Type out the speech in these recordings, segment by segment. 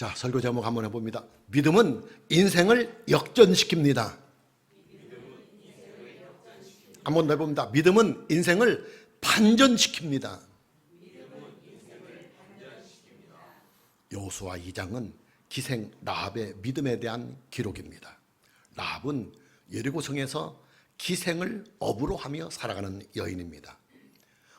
자, 설교 제목 한번 해봅니다. 믿음은 인생을 역전시킵니다. 한번 더 해봅니다. 믿음은 인생을 반전시킵니다. 여호수아 2장은 기생 라합의 믿음에 대한 기록입니다. 라합은 여리고성에서 기생을 업으로 하며 살아가는 여인입니다.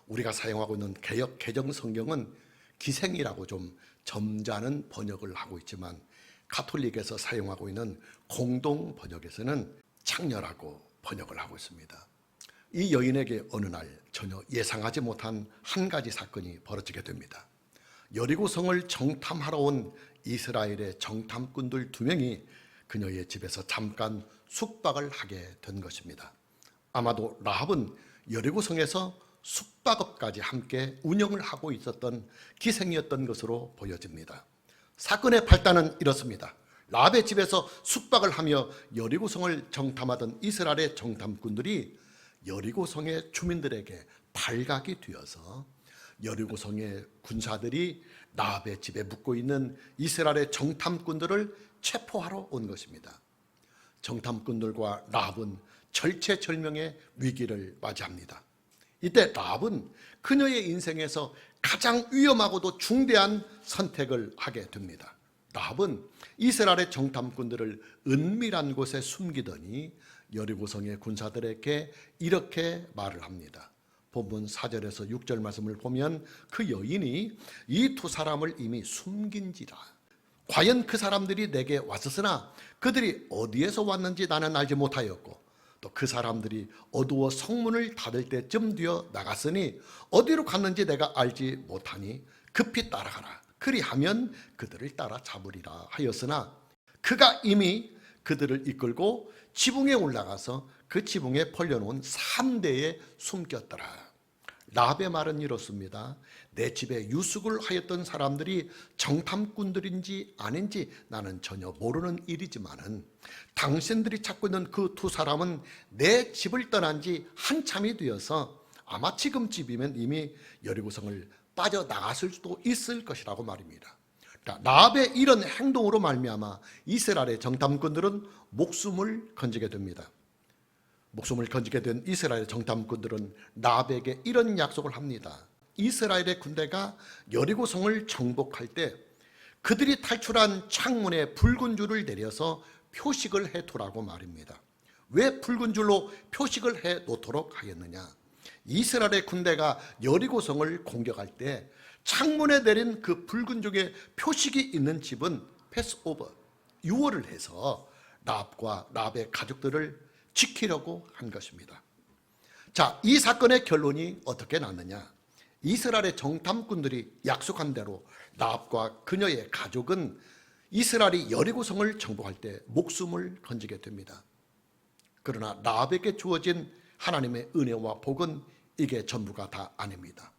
우리가 사용하고 있는 개역 개정 성경은 기생이라고 좀 점잖은 번역을 하고 있지만 가톨릭에서 사용하고 있는 공동 번역에서는 창녀라고 번역을 하고 있습니다. 이 여인에게 어느 날 전혀 예상하지 못한 한 가지 사건이 벌어지게 됩니다. 여리고성을 정탐하러 온 이스라엘의 정탐꾼들 2명이 그녀의 집에서 잠깐 숙박을 하게 된 것입니다. 아마도 라합은 여리고성에서 숙박업까지 함께 운영을 하고 있었던 기생이었던 것으로 보여집니다. 사건의 발단은 이렇습니다. 라합의 집에서 숙박을 하며 여리고성을 정탐하던 이스라엘의 정탐꾼들이 여리고성의 주민들에게 발각이 되어서 여리고성의 군사들이 라합의 집에 묵고 있는 이스라엘의 정탐꾼들을 체포하러 온 것입니다. 정탐꾼들과 라합은 절체절명의 위기를 맞이합니다. 이때 라합은 그녀의 인생에서 가장 위험하고도 중대한 선택을 하게 됩니다. 라합은 이스라엘의 정탐꾼들을 은밀한 곳에 숨기더니 여리고성의 군사들에게 이렇게 말을 합니다. 본문 4절에서 6절 말씀을 보면 그 여인이 이 2사람을 이미 숨긴지라. 과연 그 사람들이 내게 왔었으나 그들이 어디에서 왔는지 나는 알지 못하였고 또 그 사람들이 어두워 성문을 닫을 때쯤 되어 나갔으니 어디로 갔는지 내가 알지 못하니 급히 따라가라. 그리하면 그들을 따라 잡으리라 하였으나 그가 이미 그들을 이끌고 지붕에 올라가서 그 지붕에 벌려놓은 3대에 숨겼더라. 라합의 말은 이렇습니다. 내 집에 유숙을 하였던 사람들이 정탐꾼들인지 아닌지 나는 전혀 모르는 일이지만은 당신들이 찾고 있는 그 2사람은 내 집을 떠난 지 한참이 되어서 아마 지금쯤이면 이미 여리고성을 빠져나갔을 수도 있을 것이라고 말입니다. 라합의 이런 행동으로 말미암아 이스라엘의 정탐꾼들은 목숨을 건지게 됩니다. 목숨을 건지게 된 이스라엘 정탐꾼들은 라합에게 이런 약속을 합니다. 이스라엘의 군대가 여리고성을 정복할 때 그들이 탈출한 창문에 붉은 줄을 내려서 표식을 해두라고 말입니다. 왜 붉은 줄로 표식을 해 놓도록 하겠느냐? 이스라엘의 군대가 여리고성을 공격할 때 창문에 내린 그 붉은 줄의 표식이 있는 집은 패스오버, 유월을 해서 라합과 라합의 가족들을 지키려고 한 것입니다. 자, 이 사건의 결론이 어떻게 났느냐? 이스라엘의 정탐꾼들이 약속한 대로 라합과 그녀의 가족은 이스라엘이 여리고성을 정복할 때 목숨을 건지게 됩니다. 그러나 라합에게 주어진 하나님의 은혜와 복은 이게 전부가 다 아닙니다.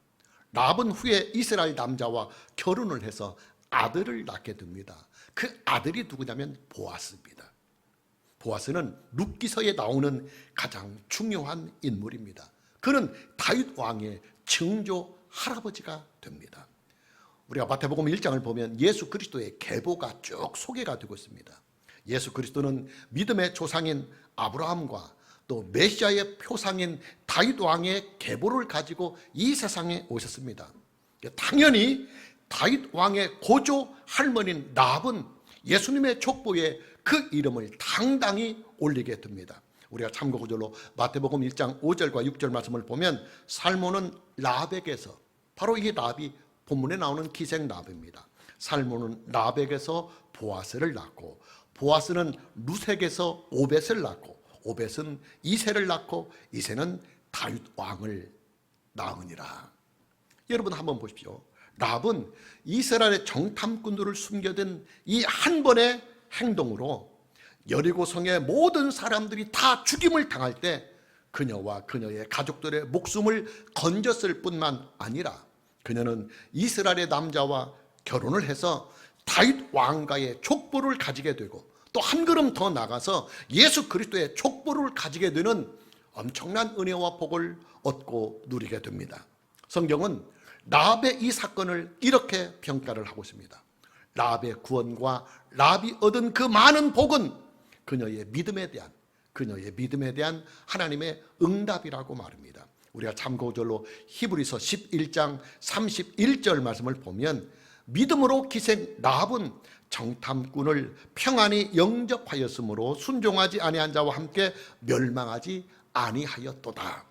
라합은 후에 이스라엘 남자와 결혼을 해서 아들을 낳게 됩니다. 그 아들이 누구냐면 보아스입니다. 보아스는 룻기서에 나오는 가장 중요한 인물입니다. 그는 다윗 왕의 증조 할아버지가 됩니다. 우리가 마태복음 1장을 보면 예수 그리스도의 계보가 쭉 소개가 되고 있습니다. 예수 그리스도는 믿음의 조상인 아브라함과 또 메시아의 표상인 다윗 왕의 계보를 가지고 이 세상에 오셨습니다. 당연히 다윗 왕의 고조 할머니인 라합은 예수님의 족보에 그 이름을 당당히 올리게 됩니다. 우리가 참고구절로 마태복음 1장 5절과 6절 말씀을 보면 살몬은 라합에게서, 바로 이 라합이 본문에 나오는 기생 라합입니다. 살몬은 라합에게서 보아스를 낳고 보아스는 룻에게서 오벳을 낳고 오벳은 이새를 낳고 이새는 다윗 왕을 낳으니라. 여러분 한번 보십시오. 라합은 이스라엘의 정탐꾼들을 숨겨둔 이 한 번의 행동으로 여리고성의 모든 사람들이 다 죽임을 당할 때 그녀와 그녀의 가족들의 목숨을 건졌을 뿐만 아니라 그녀는 이스라엘의 남자와 결혼을 해서 다윗 왕가의 족보를 가지게 되고 또 한 걸음 더 나가서 예수 그리스도의 족보를 가지게 되는 엄청난 은혜와 복을 얻고 누리게 됩니다. 성경은 라합의 이 사건을 이렇게 평가를 하고 있습니다. 라합의 구원과 라합이 얻은 그 많은 복은 그녀의 믿음에 대한 하나님의 응답이라고 말합니다. 우리가 참고절로 히브리서 11장 31절 말씀을 보면 믿음으로 기생 라합은 정탐꾼을 평안히 영접하였으므로 순종하지 아니한 자와 함께 멸망하지 아니하였도다.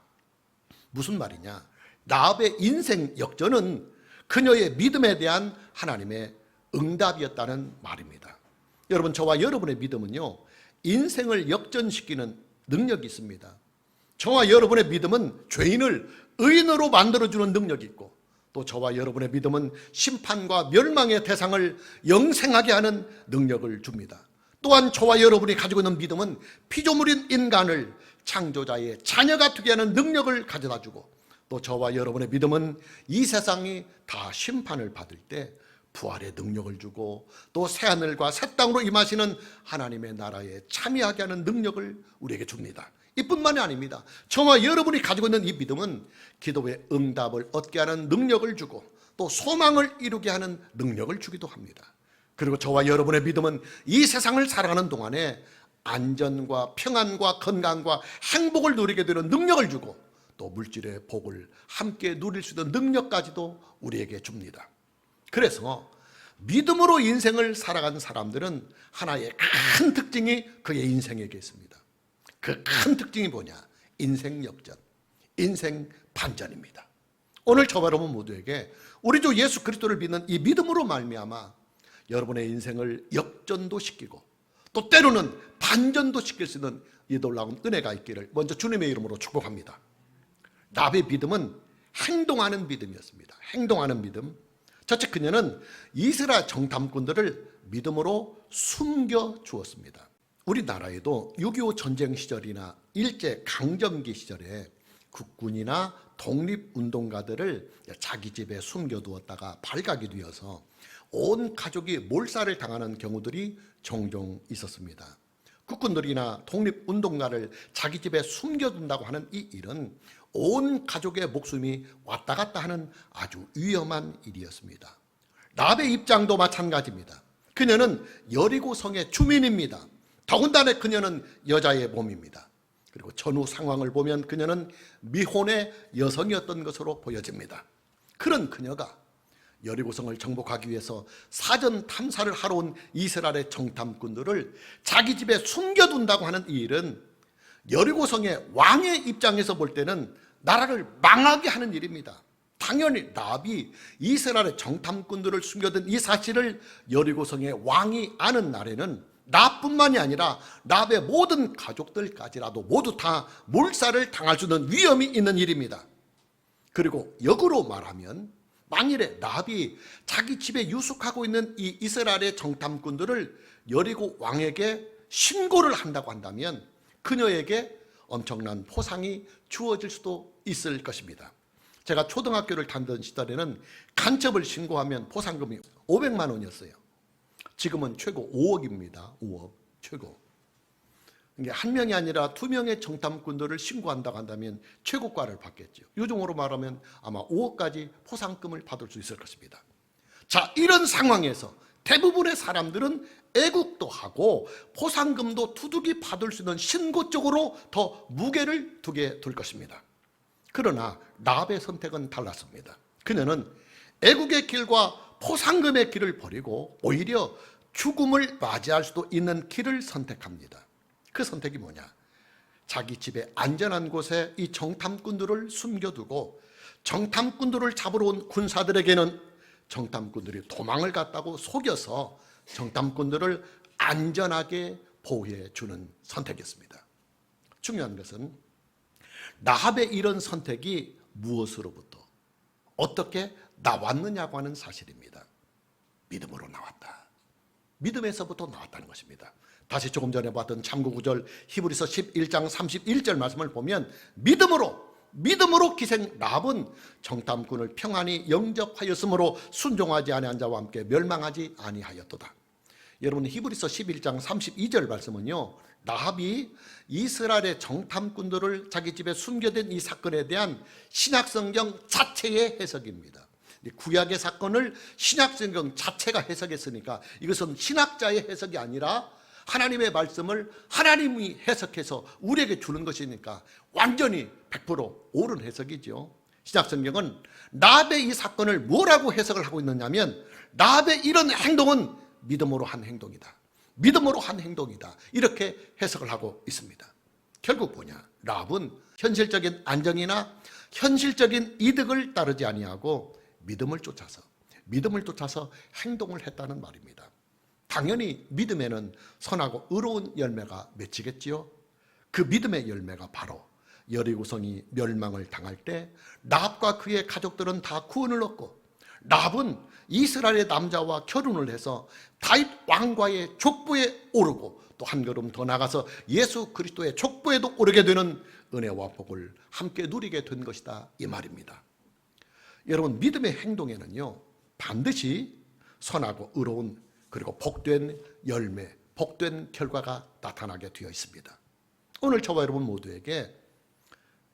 무슨 말이냐? 라합의 인생 역전은 그녀의 믿음에 대한 하나님의 응답이었다는 말입니다. 여러분, 저와 여러분의 믿음은요, 인생을 역전시키는 능력이 있습니다. 저와 여러분의 믿음은 죄인을 의인으로 만들어주는 능력이 있고, 또 저와 여러분의 믿음은 심판과 멸망의 대상을 영생하게 하는 능력을 줍니다. 또한 저와 여러분이 가지고 있는 믿음은 피조물인 인간을 창조자의 자녀가 되게 하는 능력을 가져다 주고, 또 저와 여러분의 믿음은 이 세상이 다 심판을 받을 때 부활의 능력을 주고, 또 새하늘과 새 땅으로 임하시는 하나님의 나라에 참여하게 하는 능력을 우리에게 줍니다. 이뿐만이 아닙니다. 저와 여러분이 가지고 있는 이 믿음은 기도의 응답을 얻게 하는 능력을 주고, 또 소망을 이루게 하는 능력을 주기도 합니다. 그리고 저와 여러분의 믿음은 이 세상을 살아가는 동안에 안전과 평안과 건강과 행복을 누리게 되는 능력을 주고, 또 물질의 복을 함께 누릴 수 있는 능력까지도 우리에게 줍니다. 그래서 믿음으로 인생을 살아간 사람들은 하나의 큰 특징이 그의 인생에게 있습니다. 그 큰 특징이 뭐냐? 인생 역전, 인생 반전입니다. 오늘 저와 여러분 모두에게 우리 주 예수 그리스도를 믿는 이 믿음으로 말미암아 여러분의 인생을 역전도 시키고, 또 때로는 반전도 시킬 수 있는 이 놀라운 은혜가 있기를 먼저 주님의 이름으로 축복합니다. 라합의 믿음은 행동하는 믿음이었습니다. 행동하는 믿음. 첫째, 그녀는 이스라엘 정탐꾼들을 믿음으로 숨겨 주었습니다. 우리나라에도 6.25 전쟁 시절이나 일제 강점기 시절에 국군이나 독립운동가들을 자기 집에 숨겨두었다가 발각이 되어서 온 가족이 몰살을 당하는 경우들이 종종 있었습니다. 국군들이나 독립운동가를 자기 집에 숨겨둔다고 하는 이 일은 온 가족의 목숨이 왔다 갔다 하는 아주 위험한 일이었습니다. 라합의 입장도 마찬가지입니다. 그녀는 여리고성의 주민입니다. 더군다나 그녀는 여자의 몸입니다. 그리고 전후 상황을 보면 그녀는 미혼의 여성이었던 것으로 보여집니다. 그런 그녀가 여리고성을 정복하기 위해서 사전 탐사를 하러 온 이스라엘의 정탐꾼들을 자기 집에 숨겨둔다고 하는 이 일은 여리고성의 왕의 입장에서 볼 때는 나라를 망하게 하는 일입니다. 당연히 라합이 이스라엘의 정탐꾼들을 숨겨둔 이 사실을 여리고성의 왕이 아는 날에는 라합뿐만이 아니라 라합의 모든 가족들까지라도 모두 다 몰살을 당할 수 있는 위험이 있는 일입니다. 그리고 역으로 말하면 만일에 라합이 자기 집에 유숙하고 있는 이 이스라엘의 정탐꾼들을 여리고 왕에게 신고를 한다고 한다면 그녀에게 엄청난 포상이 주어질 수도 있을 것입니다. 제가 초등학교를 다니던 시절에는 간첩을 신고하면 포상금이 500만 원이었어요. 지금은 최고 5억입니다. 5억 최고. 이게 한 명이 아니라 두 명의 정탐꾼들을 신고한다고 한다면 최고가를 받겠죠. 요즘으로 말하면 아마 5억까지 포상금을 받을 수 있을 것입니다. 자, 이런 상황에서 대부분의 사람들은 애국도 하고 포상금도 두둑이 받을 수 있는 신고 쪽으로 더 무게를 두게 될 것입니다. 그러나 라합의 선택은 달랐습니다. 그녀는 애국의 길과 포상금의 길을 버리고 오히려 죽음을 맞이할 수도 있는 길을 선택합니다. 그 선택이 뭐냐? 자기 집에 안전한 곳에 이 정탐꾼들을 숨겨두고 정탐꾼들을 잡으러 온 군사들에게는 정탐꾼들이 도망을 갔다고 속여서 정탐꾼들을 안전하게 보호해 주는 선택이었습니다. 중요한 것은 라합의 이런 선택이 무엇으로부터 어떻게 나왔느냐고 하는 사실입니다. 믿음으로 나왔다. 믿음에서부터 나왔다는 것입니다. 다시 조금 전에 봤던 참고구절 히브리서 11장 31절 말씀을 보면 믿음으로 기생 라합은 정탐꾼을 평안히 영접하였으므로 순종하지 아니한 자와 함께 멸망하지 아니하였도다. 여러분, 히브리서 11장 32절 말씀은요, 라합이 이스라엘의 정탐꾼들을 자기 집에 숨겨둔 이 사건에 대한 신약성경 자체의 해석입니다. 구약의 사건을 신약성경 자체가 해석했으니까 이것은 신학자의 해석이 아니라 하나님의 말씀을 하나님이 해석해서 우리에게 주는 것이니까 완전히 100% 옳은 해석이죠. 신약성경은 라합의 이 사건을 뭐라고 해석을 하고 있느냐면, 라합의 이런 행동은 믿음으로 한 행동이다, 믿음으로 한 행동이다, 이렇게 해석을 하고 있습니다. 결국 뭐냐, 라합은 현실적인 안정이나 현실적인 이득을 따르지 아니하고 믿음을 쫓아서 행동을 했다는 말입니다. 당연히 믿음에는 선하고 의로운 열매가 맺히겠지요. 그 믿음의 열매가 바로 여리고성이 멸망을 당할 때 라합과 그의 가족들은 다 구원을 얻고, 라합은 이스라엘의 남자와 결혼을 해서 다윗 왕과의 족보에 오르고 또 한 걸음 더 나가서 예수 그리스도의 족보에도 오르게 되는 은혜와 복을 함께 누리게 된 것이다, 이 말입니다. 여러분, 믿음의 행동에는요 반드시 선하고 의로운 그리고 복된 열매, 복된 결과가 나타나게 되어 있습니다. 오늘 저와 여러분 모두에게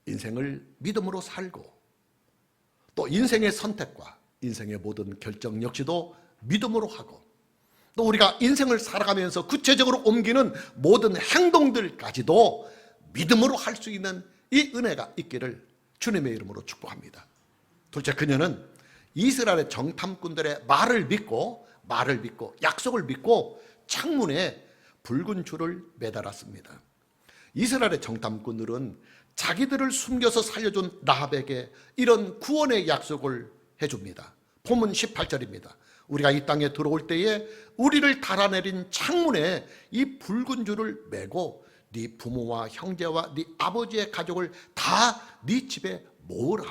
인생을 믿음으로 살고 또 인생의 선택과 인생의 모든 결정 역시도 믿음으로 하고, 또 우리가 인생을 살아가면서 구체적으로 옮기는 모든 행동들까지도 믿음으로 할 수 있는 이 은혜가 있기를 주님의 이름으로 축복합니다. 둘째, 그녀는 이스라엘의 정탐꾼들의 말을 믿고 약속을 믿고 창문에 붉은 줄을 매달았습니다. 이스라엘의 정탐꾼들은 자기들을 숨겨서 살려준 라합에게 이런 구원의 약속을 해줍니다. 본문 18절입니다. 우리가 이 땅에 들어올 때에 우리를 달아내린 창문에 이 붉은 줄을 매고 네 부모와 형제와 네 아버지의 가족을 다 네 집에 모으라.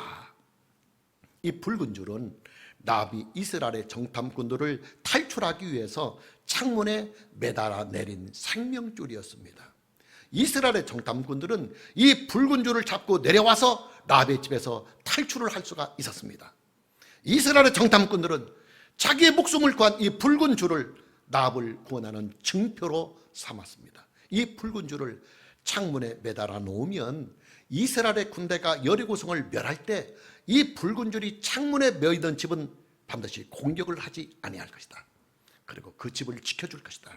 이 붉은 줄은 라합이 이스라엘의 정탐꾼들을 탈출하기 위해서 창문에 매달아 내린 생명줄이었습니다. 이스라엘의 정탐꾼들은 이 붉은 줄을 잡고 내려와서 라합의 집에서 탈출을 할 수가 있었습니다. 이스라엘의 정탐꾼들은 자기의 목숨을 구한 이 붉은 줄을 라합을 구원하는 증표로 삼았습니다. 이 붉은 줄을 창문에 매달아 놓으면 이스라엘의 군대가 여리고성을 멸할 때 이 붉은 줄이 창문에 매이던 집은 반드시 공격을 하지 아니할 것이다. 그리고 그 집을 지켜줄 것이다.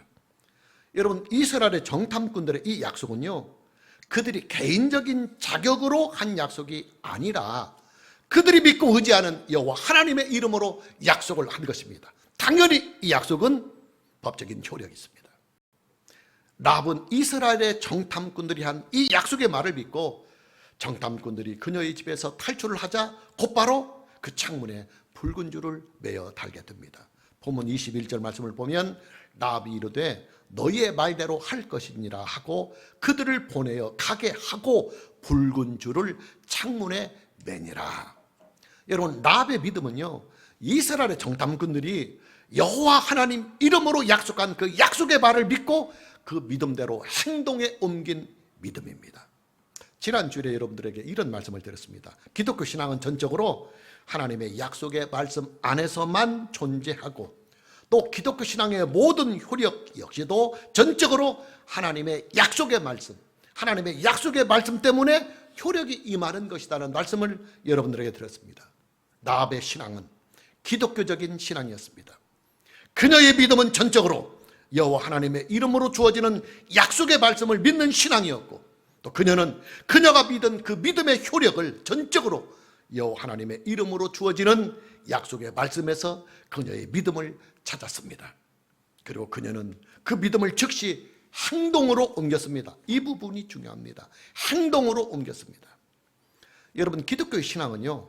여러분, 이스라엘의 정탐꾼들의 이 약속은요, 그들이 개인적인 자격으로 한 약속이 아니라 그들이 믿고 의지하는 여호와 하나님의 이름으로 약속을 한 것입니다. 당연히 이 약속은 법적인 효력이 있습니다. 라합은 이스라엘의 정탐꾼들이 한 이 약속의 말을 믿고 정탐꾼들이 그녀의 집에서 탈출을 하자 곧바로 그 창문에 붉은 줄을 매어 달게 됩니다. 본문 21절 말씀을 보면 라합이 이르되 너희의 말대로 할 것이니라 하고 그들을 보내어 가게 하고 붉은 줄을 창문에 매니라. 여러분, 라합의 믿음은요, 이스라엘의 정탐꾼들이 여호와 하나님 이름으로 약속한 그 약속의 말을 믿고 그 믿음대로 행동에 옮긴 믿음입니다. 지난주에 여러분들에게 이런 말씀을 드렸습니다. 기독교 신앙은 전적으로 하나님의 약속의 말씀 안에서만 존재하고, 또 기독교 신앙의 모든 효력 역시도 전적으로 하나님의 약속의 말씀, 하나님의 약속의 말씀 때문에 효력이 임하는 것이라는 말씀을 여러분들에게 드렸습니다. 라합의 신앙은 기독교적인 신앙이었습니다. 그녀의 믿음은 전적으로 여호와 하나님의 이름으로 주어지는 약속의 말씀을 믿는 신앙이었고, 또 그녀는 그녀가 믿은 그 믿음의 효력을 전적으로 여호와 하나님의 이름으로 주어지는 약속의 말씀에서 그녀의 믿음을 찾았습니다. 그리고 그녀는 그 믿음을 즉시 행동으로 옮겼습니다. 이 부분이 중요합니다. 행동으로 옮겼습니다. 여러분, 기독교의 신앙은요,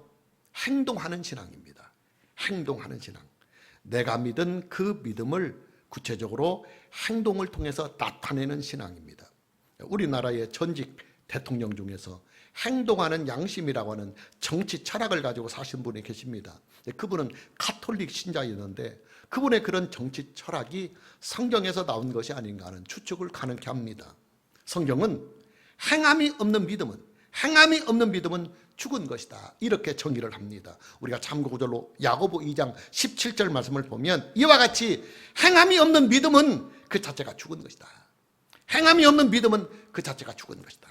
행동하는 신앙입니다. 행동하는 신앙. 내가 믿은 그 믿음을 구체적으로 행동을 통해서 나타내는 신앙입니다. 우리나라의 전직 대통령 중에서 행동하는 양심이라고 하는 정치 철학을 가지고 사신 분이 계십니다. 그분은 가톨릭 신자였는데 그분의 그런 정치 철학이 성경에서 나온 것이 아닌가 하는 추측을 가능케 합니다. 성경은 행함이 없는 믿음은 죽은 것이다, 이렇게 정의를 합니다. 우리가 참고구절로 야고보 2장 17절 말씀을 보면 이와 같이 행함이 없는 믿음은 그 자체가 죽은 것이다. 행함이 없는 믿음은 그 자체가 죽은 것이다.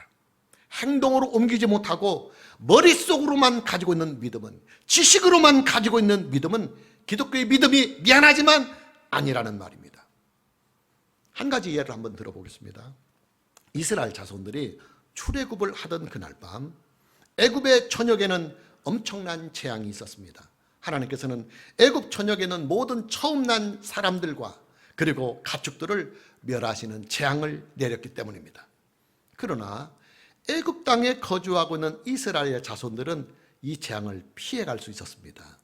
행동으로 옮기지 못하고 머릿속으로만 가지고 있는 믿음은, 지식으로만 가지고 있는 믿음은 기독교의 믿음이 미안하지만 아니라는 말입니다. 한 가지 예를 한번 들어보겠습니다. 이스라엘 자손들이 출애굽을 하던 그날 밤 애굽의 전역에는 엄청난 재앙이 있었습니다. 하나님께서는 애굽 전역에는 모든 처음 난 사람들과 그리고 가축들을 멸하시는 재앙을 내렸기 때문입니다. 그러나 애굽 땅에 거주하고 있는 이스라엘 자손들은 이 재앙을 피해갈 수 있었습니다.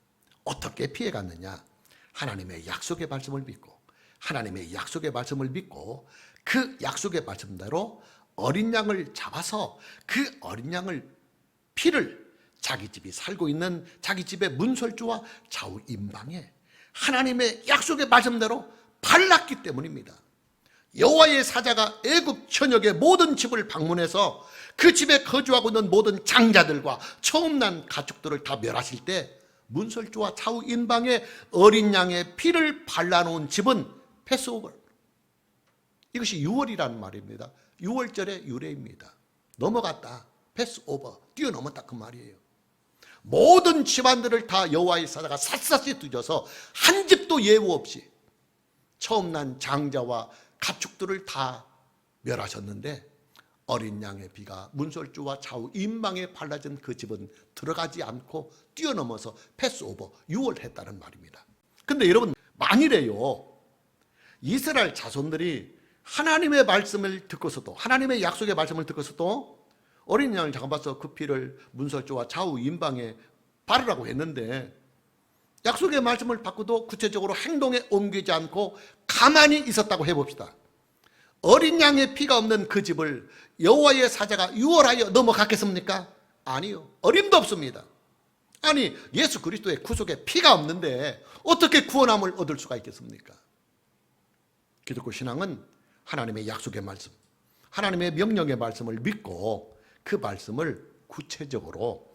어떻게 피해갔느냐? 하나님의 약속의 말씀을 믿고, 하나님의 약속의 말씀을 믿고 그 약속의 말씀대로 어린 양을 잡아서 그 어린 양을 피를 자기 집이 살고 있는 자기 집의 문설주와 좌우 임방에 하나님의 약속의 말씀대로 발랐기 때문입니다. 여호와의 사자가 애굽 전역의 모든 집을 방문해서 그 집에 거주하고 있는 모든 장자들과 처음 난 가축들을 다 멸하실 때 문설주와 좌우 임방에 어린 양의 피를 발라놓은 집은 패스오버, 이것이 유월이라는 말입니다. 유월절의 유래입니다. 넘어갔다, 패스오버, 뛰어넘었다 그 말이에요. 모든 집안들을 다 여호와의 사자가 샅샅이 뒤져서 한 집도 예우 없이 처음 난 장자와 가축들을 다 멸하셨는데 어린 양의 피가 문설주와 좌우 임방에 발라진 그 집은 들어가지 않고 뛰어넘어서 패스오버, 유월했다는 말입니다. 근데 여러분, 만일에요 이스라엘 자손들이 하나님의 말씀을 듣고서도, 하나님의 약속의 말씀을 듣고서도 어린 양을 잡아서 그 피를 문설주와 좌우 임방에 바르라고 했는데 약속의 말씀을 받고도 구체적으로 행동에 옮기지 않고 가만히 있었다고 해봅시다. 어린 양의 피가 없는 그 집을 여호와의 사자가 유월하여 넘어갔겠습니까? 아니요, 어림도 없습니다. 아니, 예수 그리스도의 구속에 피가 없는데 어떻게 구원함을 얻을 수가 있겠습니까? 기독교 신앙은 하나님의 약속의 말씀, 하나님의 명령의 말씀을 믿고 그 말씀을 구체적으로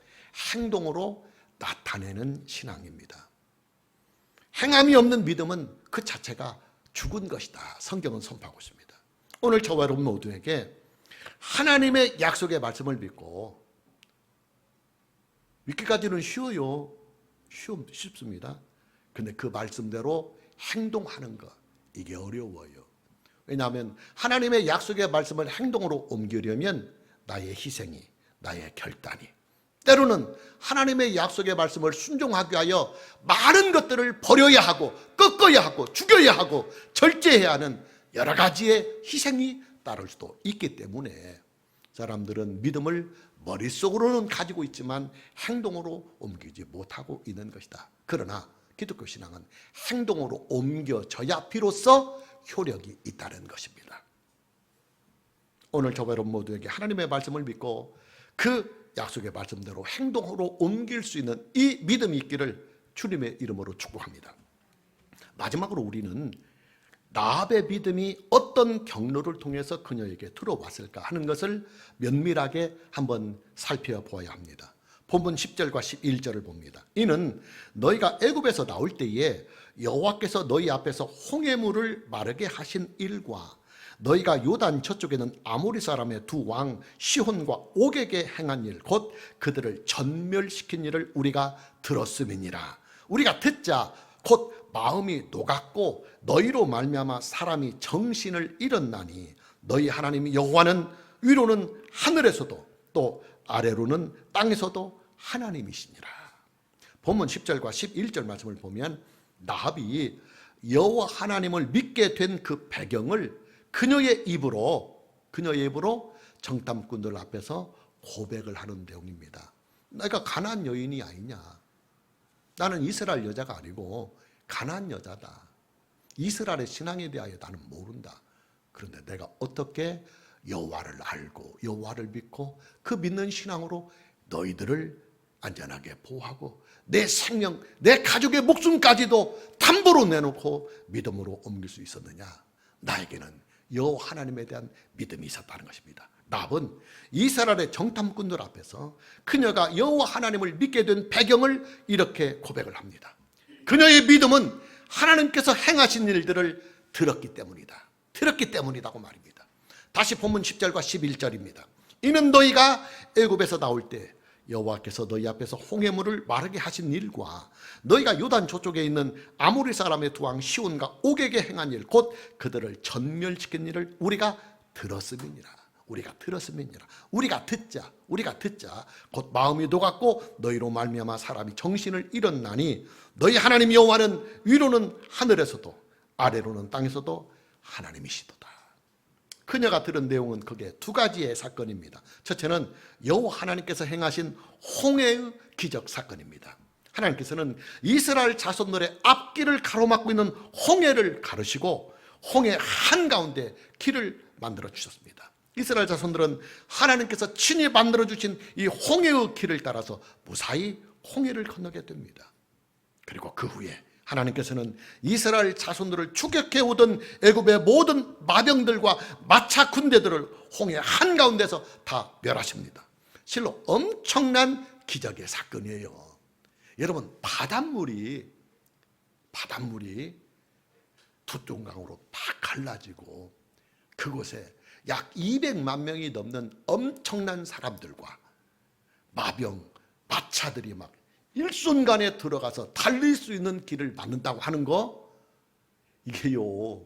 행동으로 나타내는 신앙입니다. 행함이 없는 믿음은 그 자체가 죽은 것이다, 성경은 선포하고 있습니다. 오늘 저와 여러분 모두에게 하나님의 약속의 말씀을 믿고, 믿기까지는 쉬워요. 쉽습니다. 근데 그 말씀대로 행동하는 것, 이게 어려워요. 왜냐하면 하나님의 약속의 말씀을 행동으로 옮기려면 나의 희생이, 나의 결단이, 때로는 하나님의 약속의 말씀을 순종하기 위하여 많은 것들을 버려야 하고 꺾어야 하고 죽여야 하고 절제해야 하는 여러 가지의 희생이 따를 수도 있기 때문에 사람들은 믿음을 머릿속으로는 가지고 있지만 행동으로 옮기지 못하고 있는 것이다. 그러나 기독교 신앙은 행동으로 옮겨져야 비로소 효력이 있다는 것입니다. 오늘 저와 여러분 모두에게 하나님의 말씀을 믿고 그 약속의 말씀대로 행동으로 옮길 수 있는 이 믿음이 있기를 주님의 이름으로 축복합니다. 마지막으로 우리는 라합의 믿음이 어떤 경로를 통해서 그녀에게 들어왔을까 하는 것을 면밀하게 한번 살펴보아야 합니다. 본문 10절과 11절을 봅니다. 이는 너희가 애굽에서 나올 때에 여호와께서 너희 앞에서 홍해물을 마르게 하신 일과 너희가 요단 저쪽에는 아모리 사람의 두 왕 시혼과 옥에게 행한 일, 곧 그들을 전멸시킨 일을 우리가 들었음이니라. 우리가 듣자 곧 마음이 녹았고 너희로 말미암아 사람이 정신을 잃었나니 너희 하나님 여호와는 위로는 하늘에서도 또 아래로는 땅에서도 하나님이시니라. 본문 10절과 11절 말씀을 보면 라합이 여호와 하나님을 믿게 된 그 배경을 그녀의 입으로 정탐꾼들 앞에서 고백을 하는 내용입니다. 내가 가나안 여인이 아니냐, 나는 이스라엘 여자가 아니고 가나안 여자다, 이스라엘의 신앙에 대하여 나는 모른다. 그런데 내가 어떻게 여호와를 알고 여호와를 믿고 그 믿는 신앙으로 너희들을 안전하게 보호하고 내 생명, 내 가족의 목숨까지도 담보로 내놓고 믿음으로 옮길 수 있었느냐? 나에게는 여호와 하나님에 대한 믿음이 있었다는 것입니다. 라합은 이스라엘의 정탐꾼들 앞에서 그녀가 여호와 하나님을 믿게 된 배경을 이렇게 고백을 합니다. 그녀의 믿음은 하나님께서 행하신 일들을 들었기 때문이다. 들었기 때문이라고 말입니다. 다시 본문 10절과 11절입니다. 이는 너희가 애굽에서 나올 때 여호와께서 너희 앞에서 홍해물을 마르게 하신 일과 너희가 요단 저쪽에 있는 아모리 사람의 두 왕 시온과 옥에게 행한 일, 곧 그들을 전멸시킨 일을 우리가 들었음이니라. 우리가 들었음이니라. 우리가 듣자 곧 마음이 녹았고 너희로 말미암아 사람이 정신을 잃었나니 너희 하나님 여호와는 위로는 하늘에서도 아래로는 땅에서도 하나님이시도다. 그녀가 들은 내용은 그게 두 가지의 사건입니다. 첫째는 여호와 하나님께서 행하신 홍해의 기적 사건입니다. 하나님께서는 이스라엘 자손들의 앞길을 가로막고 있는 홍해를 가르시고 홍해 한가운데 길을 만들어 주셨습니다. 이스라엘 자손들은 하나님께서 친히 만들어 주신 이 홍해의 길을 따라서 무사히 홍해를 건너게 됩니다. 그리고 그 후에 하나님께서는 이스라엘 자손들을 추격해 오던 애굽의 모든 마병들과 마차 군대들을 홍해 한가운데서 다 멸하십니다. 실로 엄청난 기적의 사건이에요. 여러분, 바닷물이 두통강으로 다 갈라지고 그곳에 약 200만 명이 넘는 엄청난 사람들과 마병, 마차들이 막 일순간에 들어가서 달릴 수 있는 길을 만든다고 하는 거, 이게요,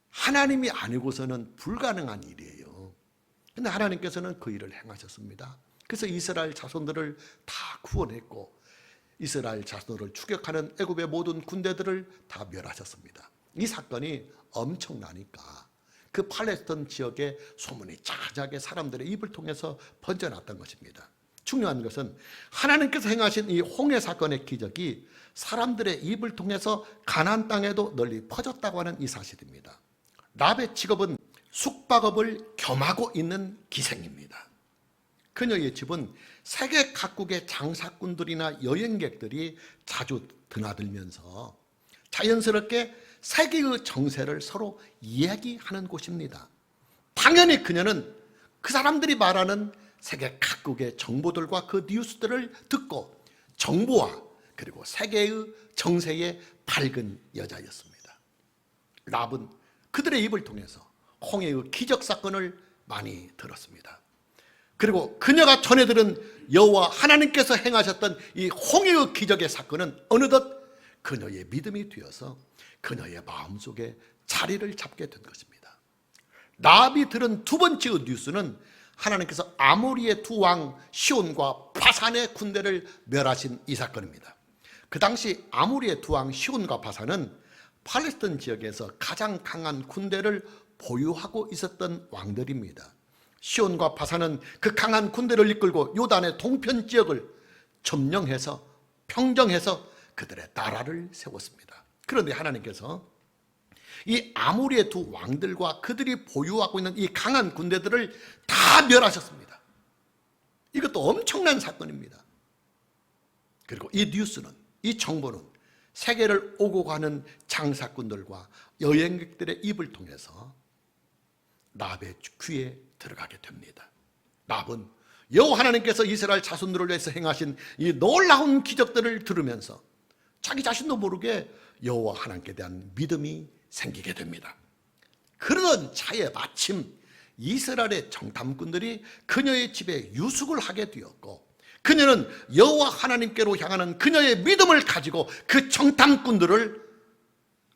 하나님이 아니고서는 불가능한 일이에요. 근데 하나님께서는 그 일을 행하셨습니다. 그래서 이스라엘 자손들을 다 구원했고 이스라엘 자손들을 추격하는 애굽의 모든 군대들을 다 멸하셨습니다. 이 사건이 엄청나니까 그 팔레스타인 지역의 소문이 자자하게 사람들의 입을 통해서 번져났던 것입니다. 중요한 것은 하나님께서 행하신 이 홍해 사건의 기적이 사람들의 입을 통해서 가나안 땅에도 널리 퍼졌다고 하는 이 사실입니다. 랍의 직업은 숙박업을 겸하고 있는 기생입니다. 그녀의 집은 세계 각국의 장사꾼들이나 여행객들이 자주 드나들면서 자연스럽게 세계의 정세를 서로 이야기하는 곳입니다. 당연히 그녀는 그 사람들이 말하는 세계 각국의 정보들과 그 뉴스들을 듣고 정보와 그리고 세계의 정세에 밝은 여자였습니다. 랍은 그들의 입을 통해서 홍해의 기적 사건을 많이 들었습니다. 그리고 그녀가 전해 들은 여호와 하나님께서 행하셨던 이 홍해의 기적의 사건은 어느덧 그녀의 믿음이 되어서 그녀의 마음속에 자리를 잡게 된 것입니다. 랍이 들은 두 번째의 뉴스는 하나님께서 아모리의 두 왕 시온과 바산의 군대를 멸하신 이 사건입니다. 그 당시 아모리의 두 왕 시온과 바산은 팔레스타인 지역에서 가장 강한 군대를 보유하고 있었던 왕들입니다. 시온과 바산은 그 강한 군대를 이끌고 요단의 동편 지역을 점령해서 평정해서 그들의 나라를 세웠습니다. 그런데 하나님께서 이 아모리의 두 왕들과 그들이 보유하고 있는 이 강한 군대들을 다 멸하셨습니다. 이것도 엄청난 사건입니다. 그리고 이 뉴스는, 이 정보는 세계를 오고 가는 장사꾼들과 여행객들의 입을 통해서 랍의 귀에 들어가게 됩니다. 랍은 여호와 하나님께서 이스라엘 자손들을 위해서 행하신 이 놀라운 기적들을 들으면서 자기 자신도 모르게 여호와 하나님께 대한 믿음이 생기게 됩니다. 그러던 차에 마침 이스라엘의 정탐꾼들이 그녀의 집에 유숙을 하게 되었고 그녀는 여호와 하나님께로 향하는 그녀의 믿음을 가지고 그 정탐꾼들을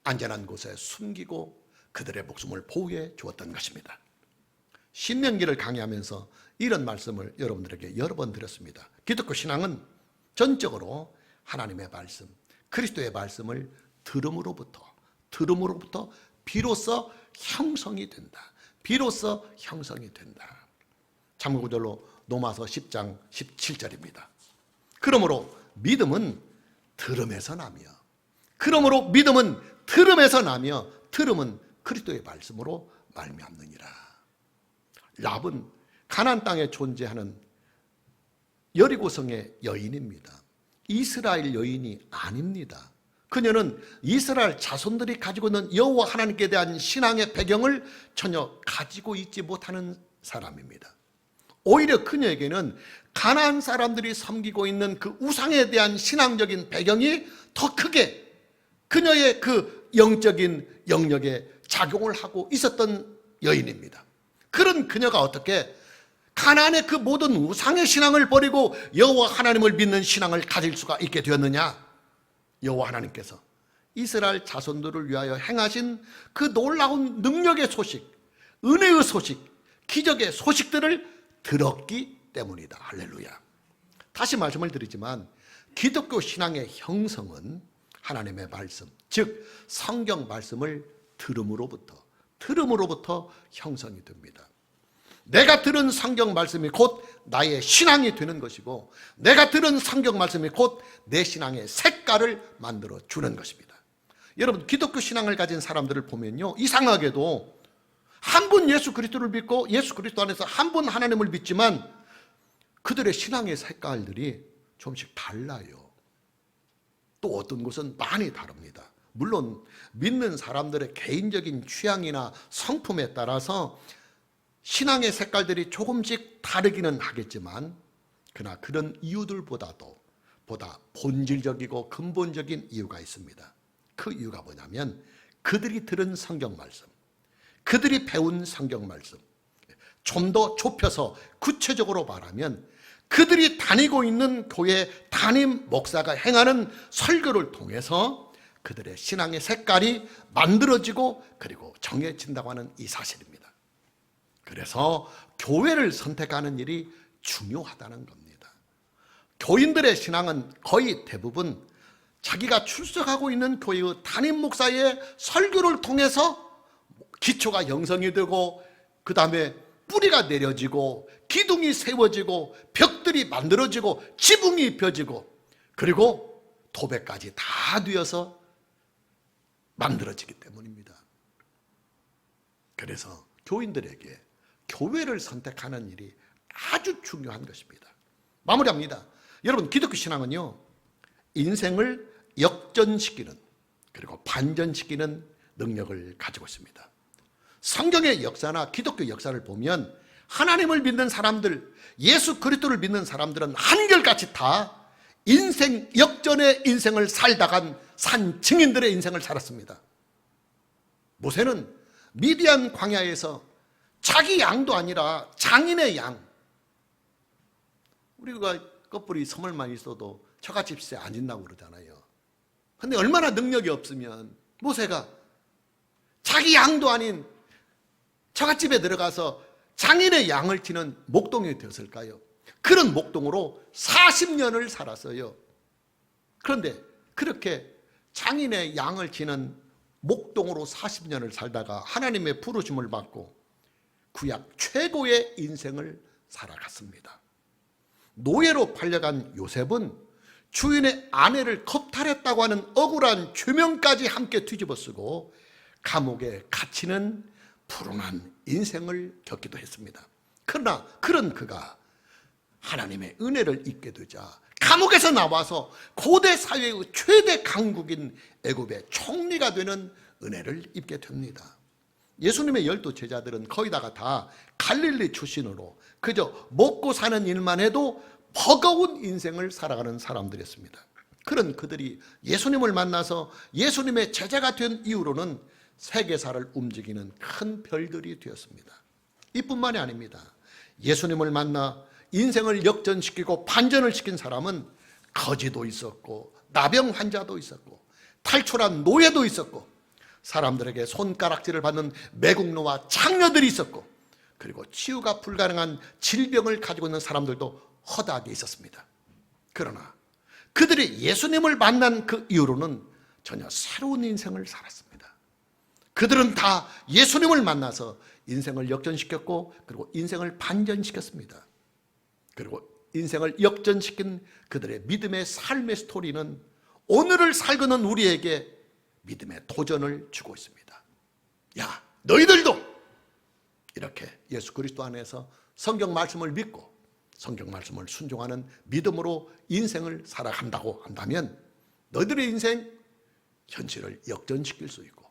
안전한 곳에 숨기고 그들의 목숨을 보호해 주었던 것입니다. 신명기를 강의하면서 이런 말씀을 여러분들에게 여러 번 드렸습니다. 기독교 신앙은 전적으로 하나님의 말씀, 그리스도의 말씀을 들음으로부터 비로소 형성이 된다. 비로소 형성이 된다. 참고절로 로마서 10장 17절입니다. 그러므로 믿음은 들음에서 나며 들음은 그리스도의 말씀으로 말미암느니라. 랍은 가나안 땅에 존재하는 여리고성의 여인입니다. 이스라엘 여인이 아닙니다. 그녀는 이스라엘 자손들이 가지고 있는 여호와 하나님께 대한 신앙의 배경을 전혀 가지고 있지 못하는 사람입니다. 오히려 그녀에게는 가나안 사람들이 섬기고 있는 그 우상에 대한 신앙적인 배경이 더 크게 그녀의 그 영적인 영역에 작용을 하고 있었던 여인입니다. 그런 그녀가 어떻게 가나안의 그 모든 우상의 신앙을 버리고 여호와 하나님을 믿는 신앙을 가질 수가 있게 되었느냐? 여호와 하나님께서 이스라엘 자손들을 위하여 행하신 그 놀라운 능력의 소식, 은혜의 소식, 기적의 소식들을 들었기 때문이다. 할렐루야. 다시 말씀을 드리지만 기독교 신앙의 형성은 하나님의 말씀, 즉 성경 말씀을 들음으로부터 형성이 됩니다. 내가 들은 성경 말씀이 곧 나의 신앙이 되는 것이고, 내가 들은 성경 말씀이 곧 내 신앙의 색깔을 만들어 주는 것입니다. 여러분, 기독교 신앙을 가진 사람들을 보면요, 이상하게도 한 분 예수 그리스도를 믿고 예수 그리스도 안에서 한 분 하나님을 믿지만 그들의 신앙의 색깔들이 조금씩 달라요. 또 어떤 곳은 많이 다릅니다. 물론 믿는 사람들의 개인적인 취향이나 성품에 따라서 신앙의 색깔들이 조금씩 다르기는 하겠지만, 그러나 그런 이유들보다도 보다 본질적이고 근본적인 이유가 있습니다. 그 이유가 뭐냐면 그들이 들은 성경 말씀, 그들이 배운 성경 말씀, 좀 더 좁혀서 구체적으로 말하면 그들이 다니고 있는 교회 담임 목사가 행하는 설교를 통해서 그들의 신앙의 색깔이 만들어지고 그리고 정해진다고 하는 이 사실입니다. 그래서 교회를 선택하는 일이 중요하다는 겁니다. 교인들의 신앙은 거의 대부분 자기가 출석하고 있는 교회의 담임 목사의 설교를 통해서 기초가 형성이 되고, 그 다음에 뿌리가 내려지고 기둥이 세워지고 벽들이 만들어지고 지붕이 입혀지고 그리고 도배까지 다 되어서 만들어지기 때문입니다. 그래서 교인들에게 교회를 선택하는 일이 아주 중요한 것입니다. 마무리합니다. 여러분, 기독교 신앙은요, 인생을 역전시키는 그리고 반전시키는 능력을 가지고 있습니다. 성경의 역사나 기독교 역사를 보면 하나님을 믿는 사람들, 예수 그리스도를 믿는 사람들은 한결같이 다 인생 역전의 인생을 살다간 산 증인들의 인생을 살았습니다. 모세는 미디안 광야에서 자기 양도 아니라 장인의 양, 우리가 꺼풀이 서물만 있어도 처갓집세 안 짓나고 그러잖아요. 근데 얼마나 능력이 없으면 모세가 자기 양도 아닌 처갓집에 들어가서 장인의 양을 치는 목동이 되었을까요? 그런 목동으로 40년을 살았어요. 그런데 그렇게 장인의 양을 치는 목동으로 40년을 살다가 하나님의 부르심을 받고 구약 최고의 인생을 살아갔습니다. 노예로 팔려간 요셉은 주인의 아내를 겁탈했다고 하는 억울한 죄명까지 함께 뒤집어쓰고 감옥에 갇히는 불운한 인생을 겪기도 했습니다. 그러나 그런 그가 하나님의 은혜를 입게 되자 감옥에서 나와서 고대 사회의 최대 강국인 애굽의 총리가 되는 은혜를 입게 됩니다. 예수님의 12 제자들은 거의 다 갈릴리 출신으로 그저 먹고 사는 일만 해도 버거운 인생을 살아가는 사람들이었습니다. 그런 그들이 예수님을 만나서 예수님의 제자가 된 이후로는 세계사를 움직이는 큰 별들이 되었습니다. 이뿐만이 아닙니다. 예수님을 만나 인생을 역전시키고 반전을 시킨 사람은 거지도 있었고 나병 환자도 있었고 탈출한 노예도 있었고 사람들에게 손가락질을 받는 매국노와 창녀들이 있었고 그리고 치유가 불가능한 질병을 가지고 있는 사람들도 허다하게 있었습니다. 그러나 그들이 예수님을 만난 그 이후로는 전혀 새로운 인생을 살았습니다. 그들은 다 예수님을 만나서 인생을 역전시켰고 그리고 인생을 반전시켰습니다. 그리고 인생을 역전시킨 그들의 믿음의 삶의 스토리는 오늘을 살고 있는 우리에게 믿음의 도전을 주고 있습니다. 야, 너희들도 이렇게 예수 그리스도 안에서 성경 말씀을 믿고 성경 말씀을 순종하는 믿음으로 인생을 살아간다고 한다면 너희들의 인생 현실을 역전시킬 수 있고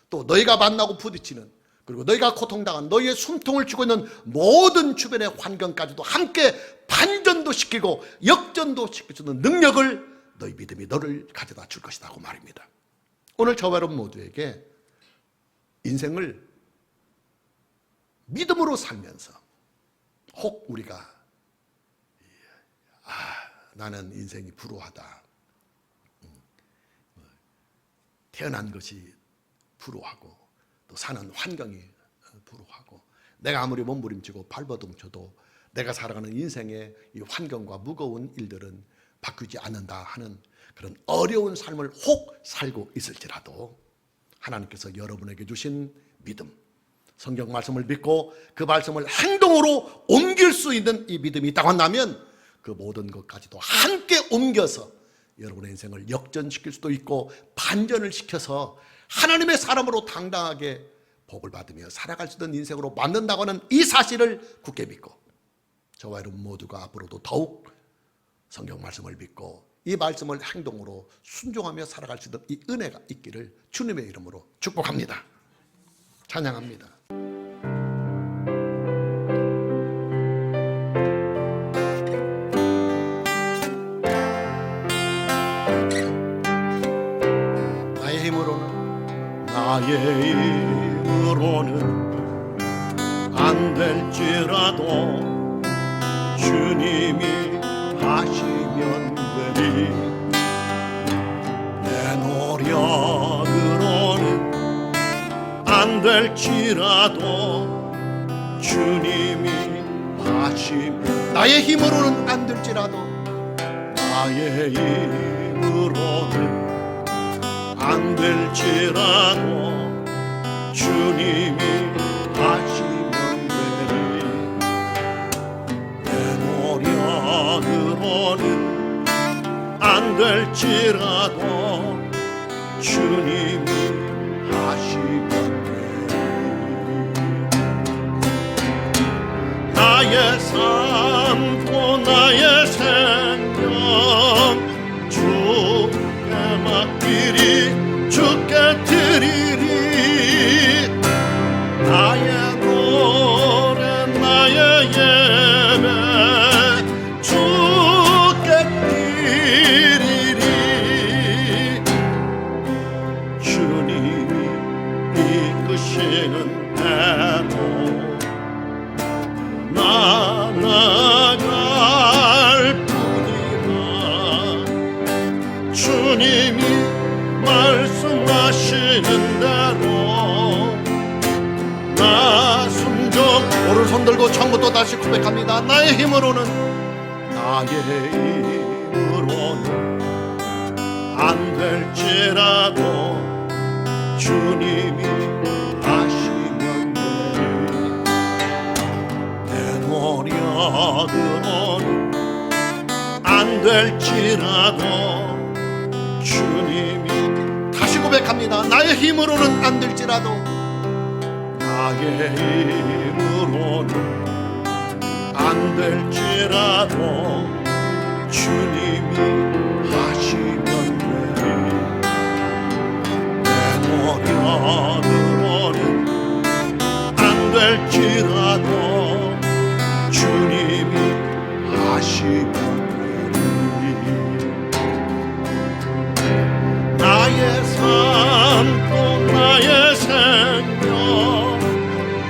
또 너희가 만나고 부딪히는 그리고 너희가 고통당한 너희의 숨통을 쥐고 있는 모든 주변의 환경까지도 함께 반전도 시키고 역전도 시킬 수 있는 능력을 너희 믿음이 너를 가져다 줄 것이라고 말입니다. 오늘 저와 여러분 모두에게 인생을 믿음으로 살면서 혹 우리가 나는 인생이 불우하다, 태어난 것이 불우하고 또 사는 환경이 불우하고 내가 아무리 몸부림치고 발버둥쳐도 내가 살아가는 인생의 이 환경과 무거운 일들은 바뀌지 않는다 하는 그런 어려운 삶을 혹 살고 있을지라도 하나님께서 여러분에게 주신 믿음, 성경 말씀을 믿고 그 말씀을 행동으로 옮길 수 있는 이 믿음이 있다고 한다면 그 모든 것까지도 함께 옮겨서 여러분의 인생을 역전시킬 수도 있고 반전을 시켜서 하나님의 사람으로 당당하게 복을 받으며 살아갈 수 있는 인생으로 만든다고 하는 이 사실을 굳게 믿고 저와 여러분 모두가 앞으로도 더욱 성경 말씀을 믿고 이 말씀을 행동으로 순종하며 살아갈 수 있는 이 은혜가 있기를 주님의 이름으로 축복합니다. 찬양합니다. 나의 힘으로는 안 될지라도 주님이 하시면 되리. 내 노력으로는 안 될지라도 주님이 하시면, 나의 힘으로는 안 될지라도 나의 힘으로는 안 될지라도 주님이 하시면 되리. 내 노력으로는 안 될지라도 주님이 하시면 되리. 나의 삶도 나의 생명 주께 맡기리. 주께 드리리. 나의 노래 나의 예배 주께 드리리. 주님이 이끄시는 대로 나 나갈 뿐이다. 주님이 말씀하시는 대로 나 순종. 오른손 들고 처음부터 다시 고백합니다. 나의 힘으로는 안 될지라도 주님이 하시면 되리. 내 노력으로는 안 될지라도 주님이. 다시 고백합니다. 나의 힘으로는 안 될지라도 나의 힘으로는 안 될지라도 주님이 하시면 되리. 내 노력으로는 안 될지라도 주님이 하시면 되리. 나의 삶도 나의 생명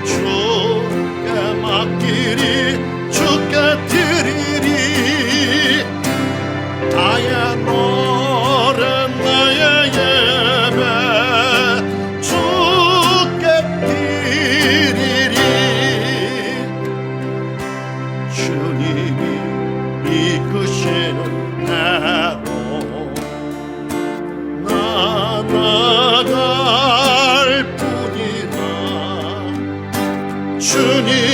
주께 맡기리. 주께 드리리. 나의 노래 나의 예배 주께 드리리. 주님이 이끄시는 대로 나갈 뿐이다. 주님